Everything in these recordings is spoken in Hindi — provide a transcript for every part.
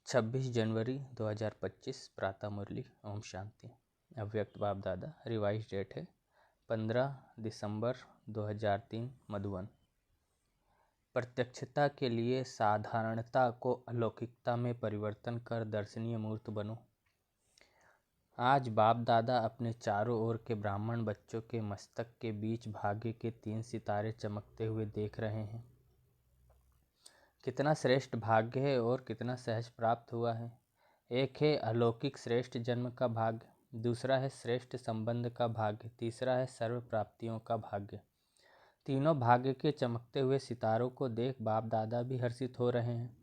26 जनवरी 2025 प्रातः मुरली। ओम शांति। अव्यक्त बाप दादा। रिवाइज डेट है 15 दिसंबर 2003 मधुबन। प्रत्यक्षता के लिए साधारणता को अलौकिकता में परिवर्तन कर दर्शनीय मूर्त बनो। आज बाप दादा अपने चारों ओर के ब्राह्मण बच्चों के मस्तक के बीच भाग्य के 3 सितारे चमकते हुए देख रहे हैं। कितना श्रेष्ठ भाग्य है और कितना सहज प्राप्त हुआ है। एक है अलौकिक श्रेष्ठ जन्म का भाग्य, दूसरा है श्रेष्ठ संबंध का भाग्य, तीसरा है सर्व प्राप्तियों का भाग्य। तीनों भाग्य के चमकते हुए सितारों को देख बाप दादा भी हर्षित हो रहे हैं।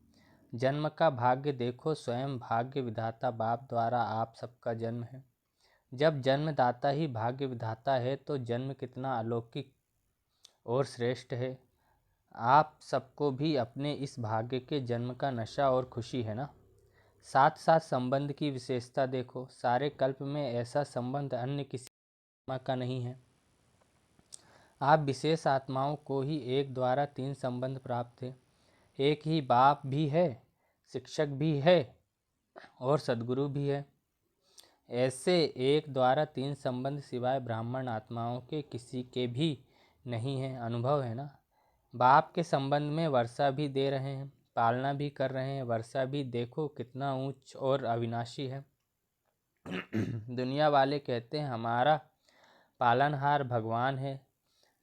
जन्म का भाग्य देखो, स्वयं भाग्य विधाता बाप द्वारा आप सबका जन्म है। जब जन्मदाता ही भाग्य विधाता है तो जन्म कितना अलौकिक और श्रेष्ठ है। आप सबको भी अपने इस भाग्य के जन्म का नशा और खुशी है ना। साथ साथ संबंध की विशेषता देखो, सारे कल्प में ऐसा संबंध अन्य किसी आत्मा का नहीं है। आप विशेष आत्माओं को ही एक द्वारा 3 संबंध प्राप्त है। एक ही बाप भी है, शिक्षक भी है और सद्गुरु भी है। ऐसे एक द्वारा 3 संबंध सिवाय ब्राह्मण आत्माओं के किसी के भी नहीं है। अनुभव है ना। बाप के संबंध में वर्षा भी दे रहे हैं, पालना भी कर रहे हैं। वर्षा भी देखो कितना ऊंच और अविनाशी है। दुनिया वाले कहते हैं हमारा पालनहार भगवान है,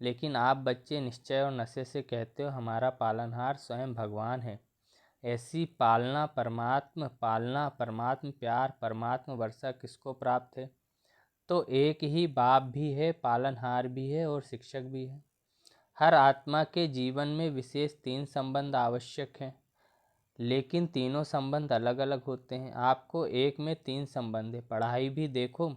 लेकिन आप बच्चे निश्चय और नशे से कहते हो हमारा पालनहार स्वयं भगवान है। ऐसी पालना परमात्म प्यार परमात्म वर्षा किसको प्राप्त है? तो एक ही बाप भी है, पालनहार भी है और शिक्षक भी है। हर आत्मा के जीवन में विशेष 3 संबंध आवश्यक हैं, लेकिन तीनों संबंध अलग अलग होते हैं। आपको एक में 3 संबंध है। पढ़ाई भी देखो,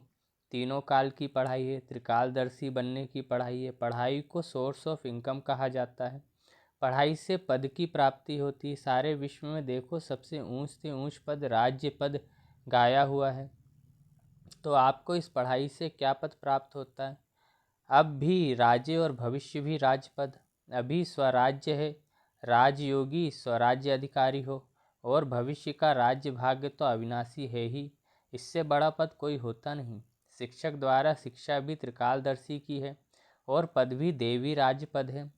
तीनों काल की पढ़ाई है। त्रिकालदर्शी बनने की पढ़ाई है। पढ़ाई को सोर्स ऑफ इनकम कहा जाता है। पढ़ाई से पद की प्राप्ति होती है। सारे विश्व में देखो सबसे ऊंच से ऊंच पद राज्य पद गाया हुआ है। तो आपको इस पढ़ाई से क्या पद प्राप्त होता है? अब भी राज्य और भविष्य भी राजपद। अभी स्वराज्य है, राजयोगी स्वराज्य अधिकारी हो, और भविष्य का राज्य भाग्य तो अविनाशी है ही। इससे बड़ा पद कोई होता नहीं। शिक्षक द्वारा शिक्षा भी त्रिकालदर्शी की है और पद भी देवी राजपद है।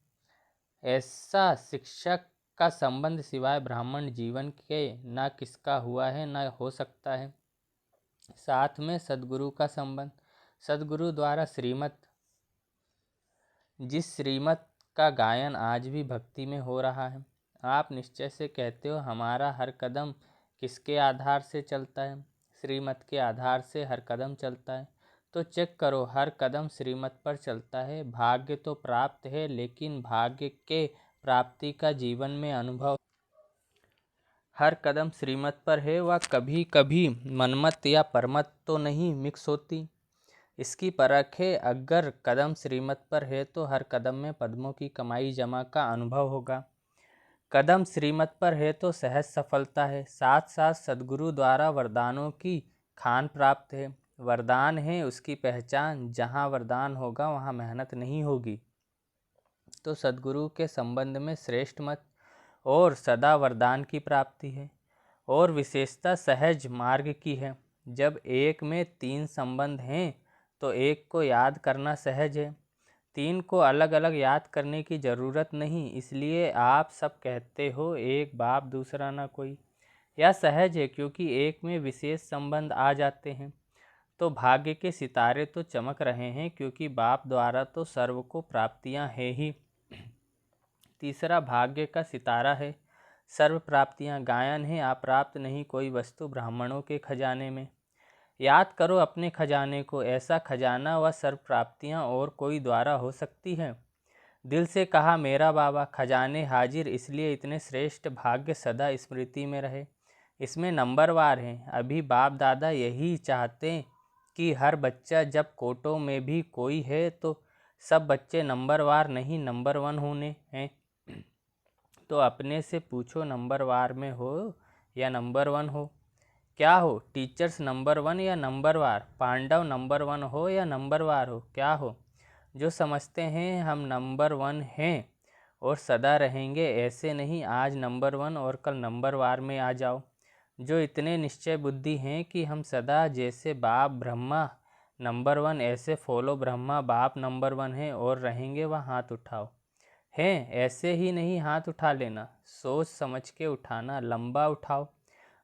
ऐसा शिक्षक का संबंध सिवाय ब्राह्मण जीवन के न किसका हुआ है न हो सकता है। साथ में सद्गुरु का संबंध। सद्गुरु द्वारा श्रीमत, जिस श्रीमत का गायन आज भी भक्ति में हो रहा है। आप निश्चय से कहते हो हमारा हर कदम किसके आधार से चलता है? श्रीमत के आधार से हर कदम चलता है। तो चेक करो, हर कदम श्रीमत पर चलता है। भाग्य तो प्राप्त है, लेकिन भाग्य के प्राप्ति का जीवन में अनुभव हर कदम श्रीमत पर है। वह कभी कभी मनमत या परमत तो नहीं मिक्स होती। इसकी परख है। अगर कदम श्रीमत पर है तो हर कदम में पद्मों की कमाई जमा का अनुभव होगा। कदम श्रीमत पर है तो सहज सफलता है। साथ साथ सद्गुरु द्वारा वरदानों की खान प्राप्त है। वरदान है उसकी पहचान। जहाँ वरदान होगा वहाँ मेहनत नहीं होगी। तो सद्गुरु के संबंध में श्रेष्ठ मत और सदा वरदान की प्राप्ति है, और विशेषता सहज मार्ग की है। जब एक में 3 संबंध हैं तो एक को याद करना सहज है। 3 को अलग अलग याद करने की ज़रूरत नहीं। इसलिए आप सब कहते हो एक बाप दूसरा ना कोई। यह सहज है क्योंकि एक में विशेष संबंध आ जाते हैं। तो भाग्य के सितारे तो चमक रहे हैं, क्योंकि बाप द्वारा तो सर्व को प्राप्तियां हैं ही। तीसरा भाग्य का सितारा है। सर्व प्राप्तियां गायन है। अप्राप्त नहीं कोई वस्तु ब्राह्मणों के खजाने में। याद करो अपने खजाने को। ऐसा खजाना व सर्व प्राप्तियाँ और कोई द्वारा हो सकती है? दिल से कहा मेरा बाबा, खजाने हाजिर, इसलिए इतने श्रेष्ठ भाग्य सदा स्मृति में रहे। इसमें नंबरवार हैं। अभी बाप दादा यही चाहते कि हर बच्चा, जब कोटों में भी कोई है तो सब बच्चे नंबरवार नहीं नंबर 1 होने हैं। तो अपने से पूछो, नंबरवार में हो या नंबर 1 हो? क्या हो? टीचर्स नंबर 1 या नंबरवार? पांडव नंबर 1 हो या नंबरवार हो? क्या हो? जो समझते हैं हम नंबर 1 हैं और सदा रहेंगे, ऐसे नहीं आज नंबर 1 और कल नंबरवार में आ जाओ। जो इतने निश्चय बुद्धि हैं कि हम सदा जैसे बाप ब्रह्मा नंबर 1 ऐसे फॉलो ब्रह्मा बाप नंबर 1 है और रहेंगे, वह हाथ उठाओ। हैं ऐसे ही नहीं हाथ उठा लेना, सोच समझ के उठाना, लंबा उठाओ।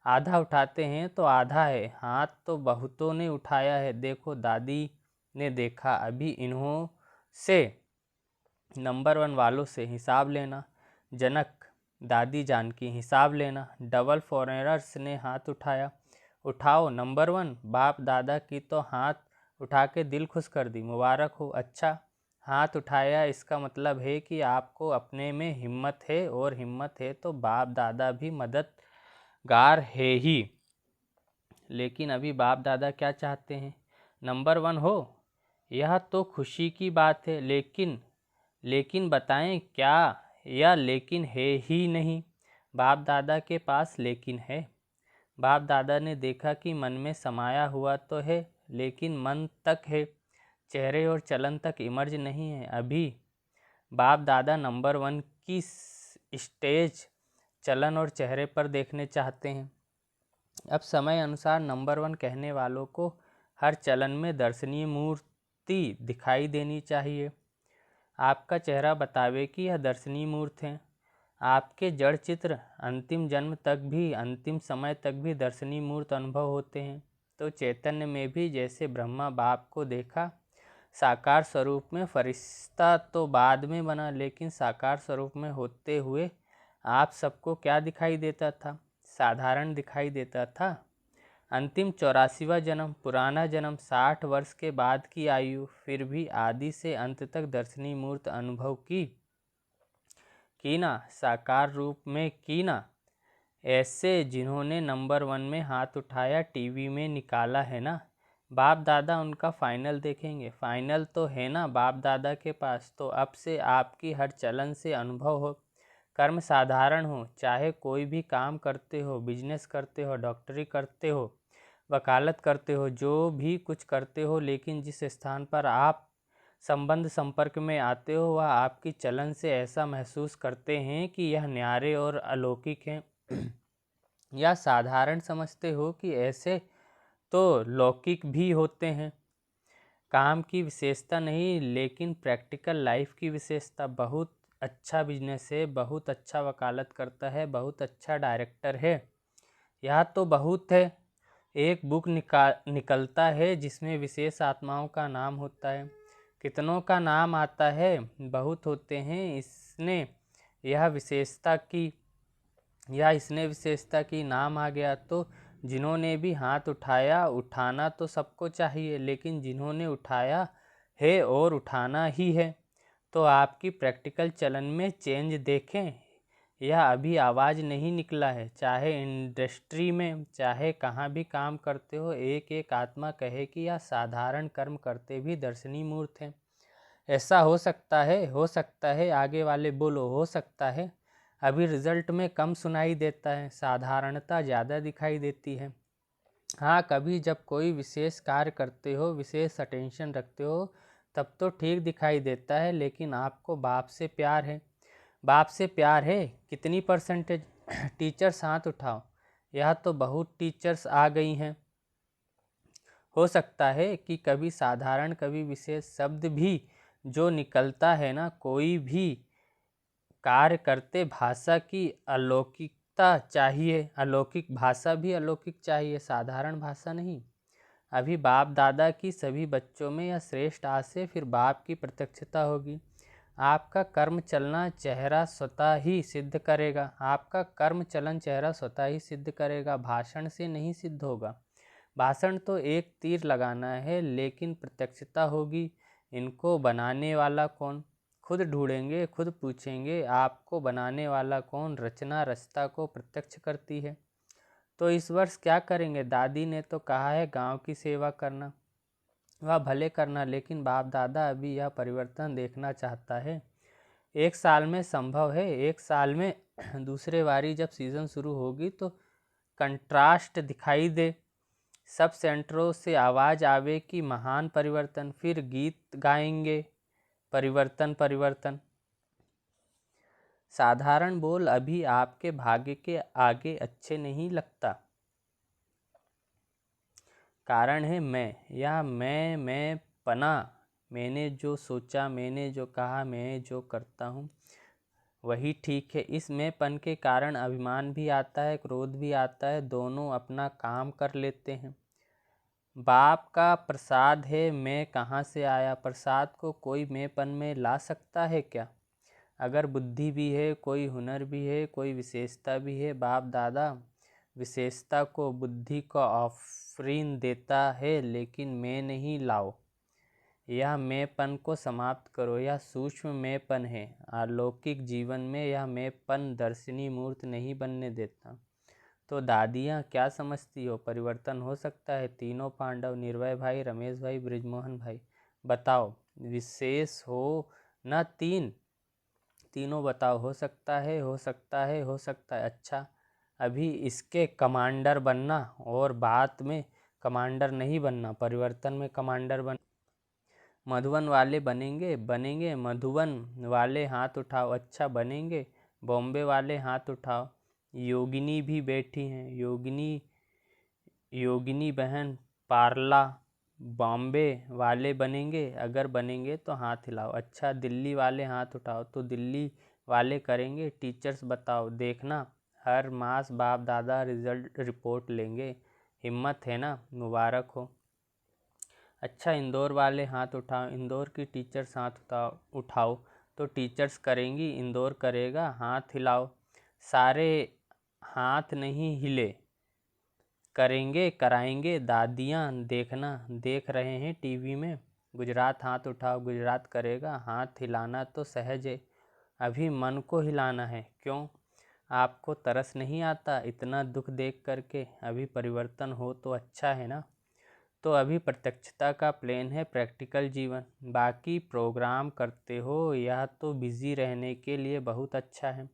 आधा उठाते हैं तो आधा है, हाथ तो बहुतों ने उठाया है। देखो दादी ने देखा, अभी इन्हों से नंबर 1 वालों से हिसाब लेना। जनक, दादी जानकी हिसाब लेना। डबल फॉरेनर्स ने हाथ उठाया। उठाओ नंबर 1। बाप दादा की तो हाथ उठा के दिल खुश कर दी, मुबारक हो। अच्छा हाथ उठाया, इसका मतलब है कि आपको अपने में हिम्मत है, और हिम्मत है तो बाप दादा भी मददगार है ही। लेकिन अभी बाप दादा क्या चाहते हैं? नंबर 1 हो। यह तो खुशी की बात है, लेकिन बताएं क्या? या लेकिन है ही नहीं? बाप दादा के पास लेकिन है। बाप दादा ने देखा कि मन में समाया हुआ तो है, लेकिन मन तक है, चेहरे और चलन तक इमर्ज नहीं है अभी। बाप दादा नंबर 1 की स्टेज चलन और चेहरे पर देखने चाहते हैं। अब समय अनुसार नंबर 1 कहने वालों को हर चलन में दर्शनीय मूर्ति दिखाई देनी चाहिए। आपका चेहरा बतावे कि यह दर्शनीय मूर्त हैं। आपके जड़ चित्र अंतिम जन्म तक भी, अंतिम समय तक भी दर्शनीय मूर्त अनुभव होते हैं। तो चैतन्य में भी जैसे ब्रह्मा बाप को देखा साकार स्वरूप में, फरिश्ता तो बाद में बना, लेकिन साकार स्वरूप में होते हुए आप सबको क्या दिखाई देता था? साधारण दिखाई देता था। अंतिम 84वां जन्म, पुराना जन्म, 60 वर्ष के बाद की आयु, फिर भी आदि से अंत तक दर्शनीय मूर्त अनुभव की ना, साकार रूप में की ना। ऐसे जिन्होंने नंबर 1 में हाथ उठाया, टीवी में निकाला है ना। बाप दादा उनका फाइनल देखेंगे। फाइनल तो है ना बाप दादा के पास। तो अब से आपकी हर चलन से अनुभव हो, कर्म साधारण हो, चाहे कोई भी काम करते हो, बिजनेस करते हो, डॉक्टरी करते हो, वकालत करते हो, जो भी कुछ करते हो, लेकिन जिस स्थान पर आप संबंध संपर्क में आते हो वह आपकी चलन से ऐसा महसूस करते हैं कि यह न्यारे और अलौकिक हैं। या साधारण समझते हो कि ऐसे तो लौकिक भी होते हैं। काम की विशेषता नहीं, लेकिन प्रैक्टिकल लाइफ की विशेषता। बहुत अच्छा बिजनेस है, बहुत अच्छा वकालत करता है, बहुत अच्छा डायरेक्टर है, यह तो बहुत है। एक बुक निकलता है जिसमें विशेष आत्माओं का नाम होता है। कितनों का नाम आता है? बहुत होते हैं। इसने विशेषता की नाम आ गया। तो जिन्होंने भी हाथ उठाया, उठाना तो सबको चाहिए, लेकिन जिन्होंने उठाया है और उठाना ही है, तो आपकी प्रैक्टिकल चलन में चेंज देखें। यह अभी आवाज़ नहीं निकला है। चाहे इंडस्ट्री में, चाहे कहाँ भी काम करते हो, एक एक आत्मा कहे कि यह साधारण कर्म करते भी दर्शनीय मूर्त हैं। ऐसा हो सकता है, हो सकता है। आगे वाले बोलो, हो सकता है। अभी रिजल्ट में कम सुनाई देता है, साधारणता ज़्यादा दिखाई देती है। हाँ, कभी जब कोई विशेष कार्य करते हो, विशेष अटेंशन रखते हो, तब तो ठीक दिखाई देता है। लेकिन आपको बाप से प्यार है। बाप से प्यार है कितनी परसेंटेज? टीचर्स हाथ उठाओ। यह तो बहुत टीचर्स आ गई हैं। हो सकता है कि कभी साधारण कभी विशेष शब्द भी जो निकलता है ना, कोई भी कार्य करते भाषा की अलौकिकता चाहिए। अलौकिक भाषा भी अलौकिक चाहिए, साधारण भाषा नहीं। अभी बाप दादा की सभी बच्चों में यह श्रेष्ठ आज से फिर बाप की प्रत्यक्षता होगी। आपका कर्म चलना चेहरा स्वतः ही सिद्ध करेगा। आपका कर्म चलन चेहरा स्वतः ही सिद्ध करेगा, भाषण से नहीं सिद्ध होगा। भाषण तो एक तीर लगाना है, लेकिन प्रत्यक्षता होगी। इनको बनाने वाला कौन? खुद ढूंढेंगे, खुद पूछेंगे, आपको बनाने वाला कौन? रचना रचता को प्रत्यक्ष करती है। तो इस वर्ष क्या करेंगे? दादी ने तो कहा है गांव की सेवा करना, वह भले करना, लेकिन बाप दादा अभी यह परिवर्तन देखना चाहता है। 1 साल में संभव है। 1 साल में दूसरे बारी जब सीज़न शुरू होगी तो कंट्रास्ट दिखाई दे, सब सेंटरों से आवाज़ आवे कि महान परिवर्तन। फिर गीत गाएंगे, परिवर्तन परिवर्तन। साधारण बोल अभी आपके भाग्य के आगे अच्छे नहीं लगता। कारण है मैं, या मैं पना, मैंने जो सोचा, मैंने जो कहा, मैं जो करता हूँ वही ठीक है। इस मैंपन के कारण अभिमान भी आता है, क्रोध भी आता है, दोनों अपना काम कर लेते हैं। बाप का प्रसाद है, मैं कहाँ से आया, प्रसाद को कोई मैंपन में ला सकता है क्या? अगर बुद्धि भी है, कोई हुनर भी है, कोई विशेषता भी है, बाप दादा विशेषता को, बुद्धि को ऑफरीन देता है, लेकिन मैं नहीं लाओ। यह मैंपन को समाप्त करो। यह सूक्ष्म मैंपन है। अलौकिक जीवन में यह मैंपन दर्शनीय मूर्त नहीं बनने देता। तो दादियाँ क्या समझती हो, परिवर्तन हो सकता है? तीनों पांडव, निर्भय भाई, रमेश भाई, बृजमोहन भाई, बताओ। विशेष हो न तीनों बताओ। हो सकता है, हो सकता है, हो सकता है। अच्छा, अभी इसके कमांडर बनना और बाद में कमांडर नहीं बनना, परिवर्तन में कमांडर बन। मधुबन वाले बनेंगे। मधुबन वाले हाथ उठाओ। अच्छा, बनेंगे। बॉम्बे वाले हाथ उठाओ। योगिनी भी बैठी हैं। योगिनी बहन, पार्ला बॉम्बे वाले बनेंगे? अगर बनेंगे तो हाथ हिलाओ। अच्छा, दिल्ली वाले हाथ उठाओ। तो दिल्ली वाले करेंगे। टीचर्स बताओ, देखना हर मास बाप दादा रिजल्ट रिपोर्ट लेंगे। हिम्मत है ना? मुबारक हो। अच्छा, इंदौर वाले हाथ उठाओ। इंदौर की टीचर्स हाथ उठाओ। तो टीचर्स करेंगी, इंदौर करेगा। हाथ हिलाओ। सारे हाथ नहीं हिले, करेंगे, कराएंगे। दादियाँ देखना, देख रहे हैं टीवी में। गुजरात हाथ उठाओ। गुजरात करेगा। हाथ हिलाना तो सहज है, अभी मन को हिलाना है। क्यों? आपको तरस नहीं आता इतना दुख देख करके? अभी परिवर्तन हो तो अच्छा है ना। तो अभी प्रत्यक्षता का प्लेन है, प्रैक्टिकल जीवन। बाकी प्रोग्राम करते हो, यह तो बिजी रहने के लिए बहुत अच्छा है,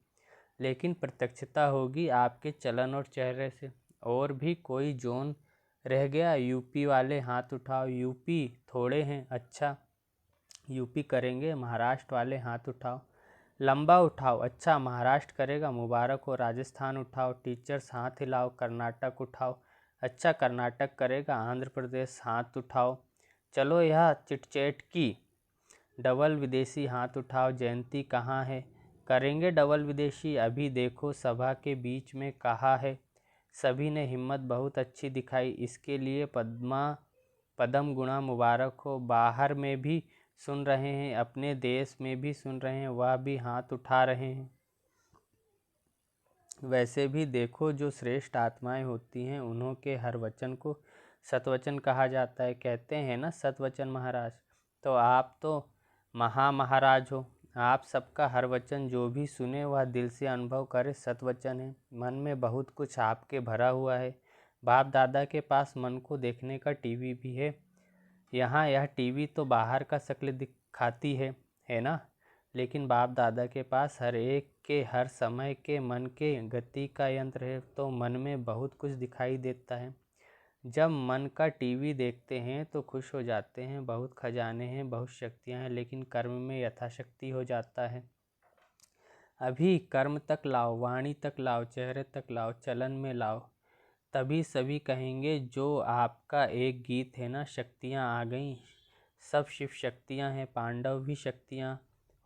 लेकिन प्रत्यक्षता होगी आपके चलन और चेहरे से। और भी कोई जोन रह गया? यूपी वाले हाथ उठाओ। यूपी थोड़े हैं। अच्छा, यूपी करेंगे। महाराष्ट्र वाले हाथ उठाओ। लंबा उठाओ। अच्छा, महाराष्ट्र करेगा। मुबारक हो। राजस्थान उठाओ। टीचर्स हाथ हिलाओ। कर्नाटक उठाओ। अच्छा, कर्नाटक करेगा। आंध्र प्रदेश हाथ उठाओ। चलो, यह चिटचैट की। डबल विदेशी हाथ उठाओ। जयंती कहाँ है? करेंगे डबल विदेशी। अभी देखो सभा के बीच में कहा है। सभी ने हिम्मत बहुत अच्छी दिखाई, इसके लिए पद्म गुणा मुबारक हो। बाहर में भी सुन रहे हैं, अपने देश में भी सुन रहे हैं, वह भी हाथ उठा रहे हैं। वैसे भी देखो, जो श्रेष्ठ आत्माएं होती हैं उन्हों के हर वचन को सतवचन कहा जाता है। कहते हैं ना सतवचन महाराज। तो आप तो महाराज हो। आप सबका हर वचन जो भी सुने वह दिल से अनुभव करे सतवचन है। मन में बहुत कुछ आपके भरा हुआ है। बाप दादा के पास मन को देखने का टीवी भी है। यहाँ यह टीवी तो बाहर का शक्ल दिखाती है ना, लेकिन बाप दादा के पास हर एक के हर समय के मन के गति का यंत्र है। तो मन में बहुत कुछ दिखाई देता है। जब मन का टीवी देखते हैं तो खुश हो जाते हैं, बहुत खजाने हैं, बहुत शक्तियाँ हैं, लेकिन कर्म में यथाशक्ति हो जाता है। अभी कर्म तक लाओ, वाणी तक लाओ, चेहरे तक लाओ, चलन में लाओ, तभी सभी कहेंगे जो आपका एक गीत है ना, शक्तियाँ आ गईं, सब शिव शक्तियाँ हैं, पांडव भी शक्तियाँ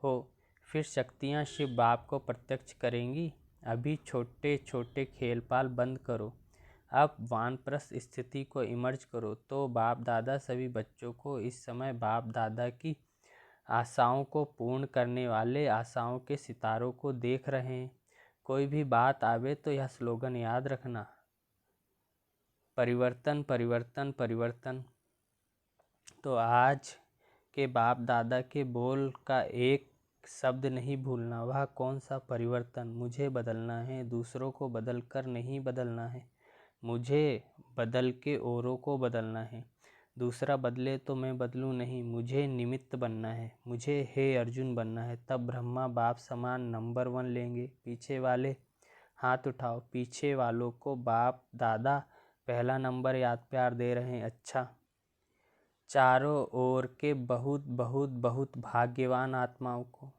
हो। फिर शक्तियाँ शिव बाप को प्रत्यक्ष करेंगी। अभी छोटे छोटे खेलपाल बंद करो, अब वानप्रस्थ स्थिति को इमर्ज करो। तो बाप दादा सभी बच्चों को इस समय बाप दादा की आशाओं को पूर्ण करने वाले आशाओं के सितारों को देख रहे हैं। कोई भी बात आवे तो यह स्लोगन याद रखना, परिवर्तन परिवर्तन परिवर्तन। तो आज के बाप दादा के बोल का एक शब्द नहीं भूलना। वह कौन सा परिवर्तन? मुझे बदलना है, दूसरों को बदल कर नहीं बदलना है। मुझे बदल के औरों को बदलना है। दूसरा बदले तो मैं बदलूं नहीं, मुझे निमित्त बनना है। मुझे हे अर्जुन बनना है, तब ब्रह्मा बाप समान नंबर 1 लेंगे। पीछे वाले हाथ उठाओ। पीछे वालों को बाप दादा पहला नंबर याद प्यार दे रहे हैं। अच्छा, चारों ओर के बहुत बहुत बहुत भाग्यवान आत्माओं को,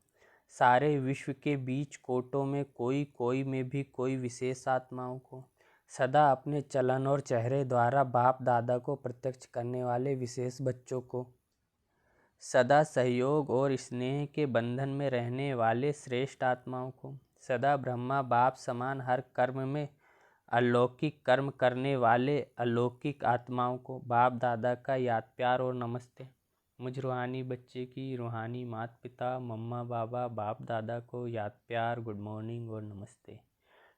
सारे विश्व के बीच कोटों में कोई में भी कोई विशेष आत्माओं को, सदा अपने चलन और चेहरे द्वारा बाप दादा को प्रत्यक्ष करने वाले विशेष बच्चों को, सदा सहयोग और स्नेह के बंधन में रहने वाले श्रेष्ठ आत्माओं को, सदा ब्रह्मा बाप समान हर कर्म में अलौकिक कर्म करने वाले अलौकिक आत्माओं को बाप दादा का याद प्यार और नमस्ते। मुझ रूहानी बच्चे की रूहानी माता पिता मम्मा बाबा बाप दादा को याद प्यार, गुड मॉर्निंग और नमस्ते।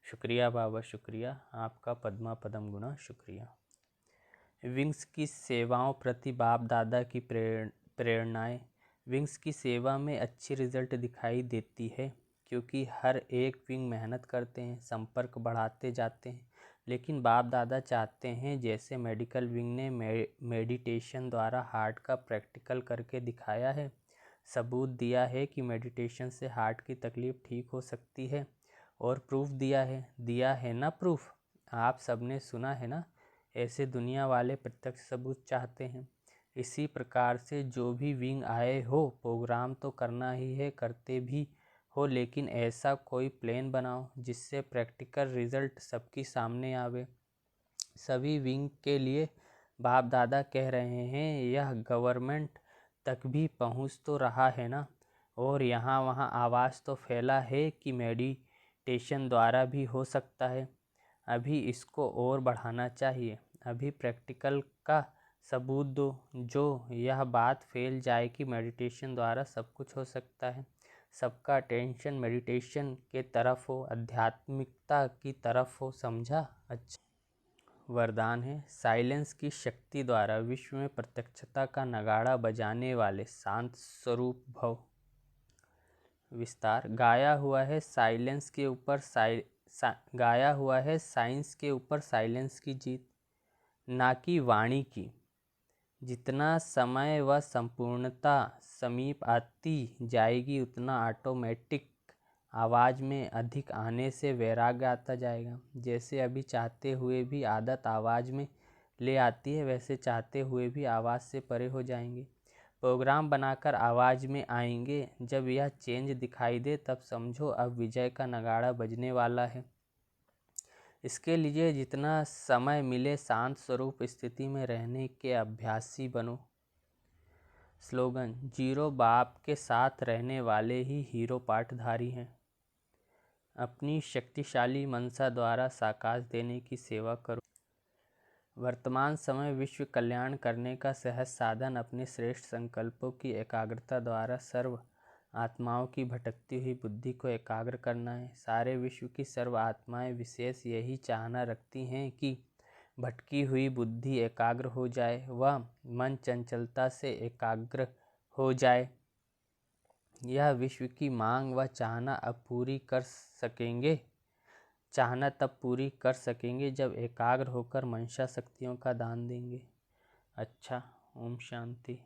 शुक्रिया बाबा, शुक्रिया आपका पद्मा पदम गुना शुक्रिया। विंग्स की सेवाओं प्रति बाप दादा की प्रेरणाएं। विंग्स की सेवा में अच्छी रिजल्ट दिखाई देती है क्योंकि हर एक विंग मेहनत करते हैं, संपर्क बढ़ाते जाते हैं, लेकिन बाप दादा चाहते हैं जैसे मेडिकल विंग ने मेडिटेशन द्वारा हार्ट का प्रैक्टिकल करके दिखाया है, सबूत दिया है कि मेडिटेशन से हार्ट की तकलीफ़ ठीक हो सकती है और प्रूफ दिया है ना प्रूफ, आप सबने सुना है ना। ऐसे दुनिया वाले प्रत्यक्ष सबूत चाहते हैं। इसी प्रकार से जो भी विंग आए हो, प्रोग्राम तो करना ही है, करते भी हो, लेकिन ऐसा कोई प्लान बनाओ जिससे प्रैक्टिकल रिजल्ट सबके सामने आवे। सभी विंग के लिए बाप दादा कह रहे हैं यह गवर्नमेंट तक भी पहुंच तो रहा है ना, और यहाँ वहाँ आवाज़ तो फैला है कि मेडिटेशन द्वारा भी हो सकता है। अभी इसको और बढ़ाना चाहिए। अभी प्रैक्टिकल का सबूत दो जो यह बात फैल जाए कि मेडिटेशन द्वारा सब कुछ हो सकता है। सबका अटेंशन मेडिटेशन के तरफ हो, आध्यात्मिकता की तरफ हो, समझा। अच्छा वरदान है, साइलेंस की शक्ति द्वारा विश्व में प्रत्यक्षता का नगाड़ा बजाने वाले शांत स्वरूप भव। विस्तार, गाया हुआ है साइलेंस के ऊपर गाया हुआ है साइंस के ऊपर साइलेंस की जीत, ना कि वाणी की। जितना समय व संपूर्णता समीप आती जाएगी उतना ऑटोमेटिक आवाज़ में अधिक आने से वैराग्य आता जाएगा। जैसे अभी चाहते हुए भी आदत आवाज़ में ले आती है, वैसे चाहते हुए भी आवाज़ से परे हो जाएंगे। प्रोग्राम बनाकर आवाज़ में आएंगे। जब यह चेंज दिखाई दे तब समझो अब विजय का नगाड़ा बजने वाला है। इसके लिए जितना समय मिले शांत स्वरूप स्थिति में रहने के अभ्यासी बनो। स्लोगन, जीरो बाप के साथ रहने वाले ही हीरो पाठधारी हैं। अपनी शक्तिशाली मनसा द्वारा साकार देने की सेवा करो। वर्तमान समय विश्व कल्याण करने का सहज साधन अपने श्रेष्ठ संकल्पों की एकाग्रता द्वारा सर्व आत्माओं की भटकती हुई बुद्धि को एकाग्र करना है। सारे विश्व की सर्व आत्माएं विशेष यही चाहना रखती हैं कि भटकी हुई बुद्धि एकाग्र हो जाए, वह मन चंचलता से एकाग्र हो जाए। यह विश्व की मांग व चाहना अब पूरी कर सकेंगे। चाहना तब पूरी कर सकेंगे जब एकाग्र होकर मंशा शक्तियों का दान देंगे। अच्छा, ओम शांति।